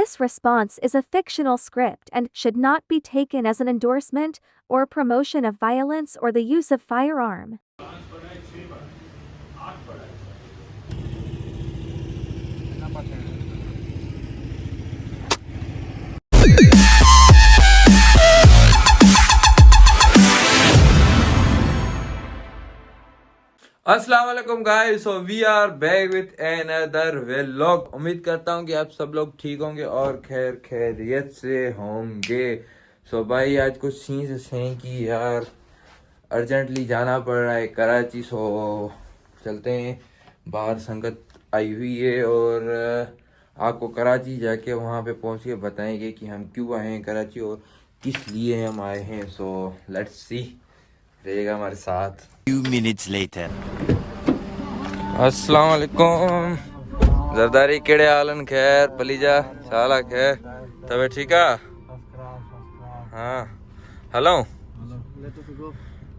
This response is a fictional script and should not be taken as an endorsement or promotion of violence or the use of firearm. अस्सलाम वालेकुम guys, so we are back with another vlog. उम्मीद करता हूँ कि आप सब लोग ठीक होंगे और खैर खैरियत से होंगे। सो भाई आज कुछ सीन्स ऐसे हैं कि यार अर्जेंटली जाना पड़ रहा है कराची। सो चलते हैं, बाहर संगत आई हुई है और आपको कराची जाके वहाँ पे पहुँच के बताएंगे कि हम क्यों आए हैं कराची और किस लिए हम आए हैं। सो लेट्स सी, रहेगा हमारे साथ। Few minutes later. अस्सलाम वालेकुम। जरदारी केड़े हालन? खैर पलीजा शाला खैर, तबे ठीक है? हाँ हेलो,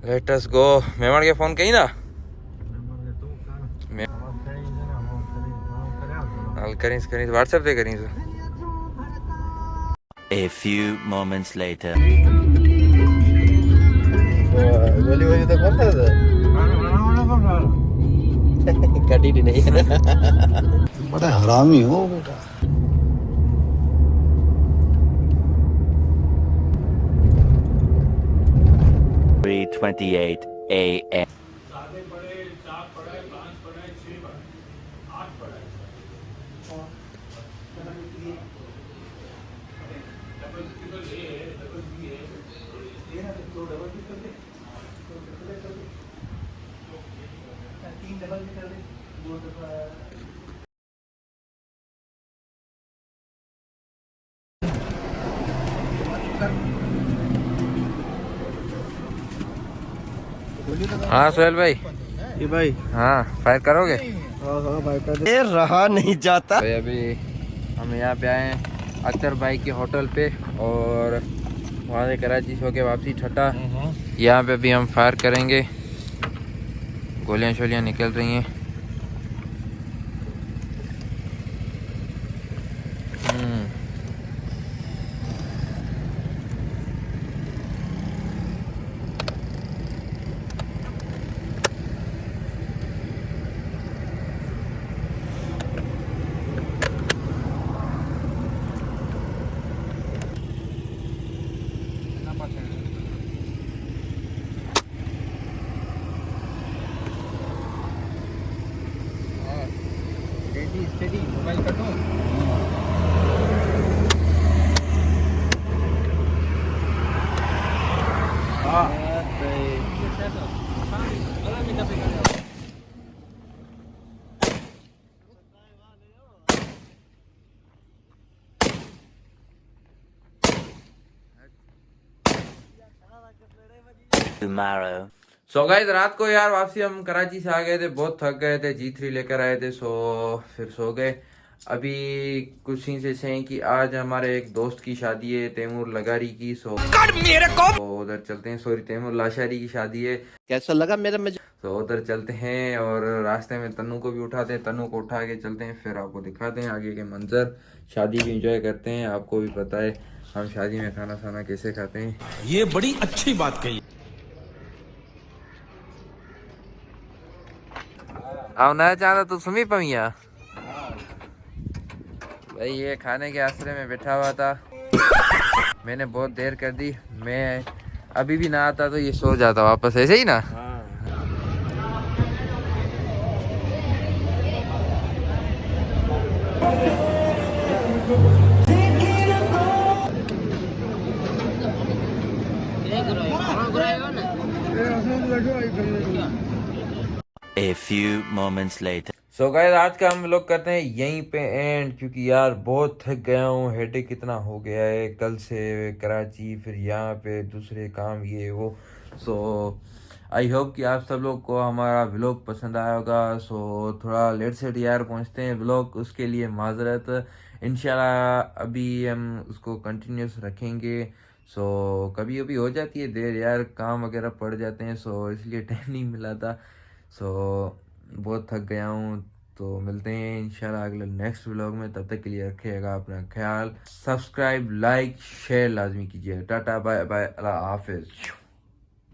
लेट अस गो। मेहमान के फोन कहीं ना हाल करीं व्हाट्सएप पे करीं। A few moments later. गोली वोली तो कौन था? कटी नहीं है। बड़ा हरामी हो बेटा। 3:28 a.m. हाँ सोहेल भाई, ये भाई हाँ फायर करोगे? हाँ भाई कर ये रहा नहीं जाता भाई अभी हम यहाँ पे आए हैं अख्तर भाई के होटल पे और वहाँ से कराची से होके वापसी ठट्टा। यहाँ पे भी हम फायर करेंगे, गोलियाँ शोलियाँ निकल रही हैं। स्टेडी मोबाइल कर दो। Tomorrow. सो गाइस रात को यार वापसी हम कराची से आ गए थे, बहुत थक गए थे, G3 लेकर आए थे। सो फिर सो गए। अभी कुछ सीन से हैं कि आज हमारे एक दोस्त की शादी है, तैमूर लगारी की। सो मेरे को तो उधर चलते हैं। सॉरी, तैमूर लाशारी की शादी है। कैसा लगा मेरा मजा? तो उधर चलते हैं और रास्ते में तन्नू को भी उठाते हैं, तन्नू को उठा के चलते हैं, फिर आपको दिखाते हैं आगे के मंजर। शादी भी इंजॉय करते हैं। आपको भी पता है हम शादी में खाना खाना कैसे खाते हैं। ये बड़ी अच्छी बात कही। ना चाहता तो सुमी पमिया भाई, ये खाने के आसरे में बैठा हुआ था। मैंने बहुत देर कर दी। मैं अभी भी ना आता तो ये सो जाता वापस, ऐसे ही ना। A few moments later. So guys आज का हम लोग करते हैं यहीं पे एंड, क्योंकि यार बहुत थक गया हूँ। हेडेक कितना हो गया है, कल से कराची, फिर यहाँ पे दूसरे काम ये वो। सो आई होप कि आप सब लोग को हमारा व्लॉग पसंद आया होगा। सो थोड़ा लेट सेट यार पहुँचते हैं व्लॉग, उसके लिए माजरत। इंशाल्लाह अभी हम उसको कंटिन्यूस रखेंगे। सो कभी कभी हो जाती है देर यार, काम वगैरह पड़ जाते हैं, सो इसलिए टाइम नहीं मिला था। सो बहुत थक गया हूँ, तो मिलते हैं इंशाल्लाह अगले नेक्स्ट व्लॉग में, तब तक के लिए रखिएगा अपना ख्याल, सब्सक्राइब लाइक शेयर लाजमी कीजिए। टाटा बाय बाय, अल्लाह हाफिज।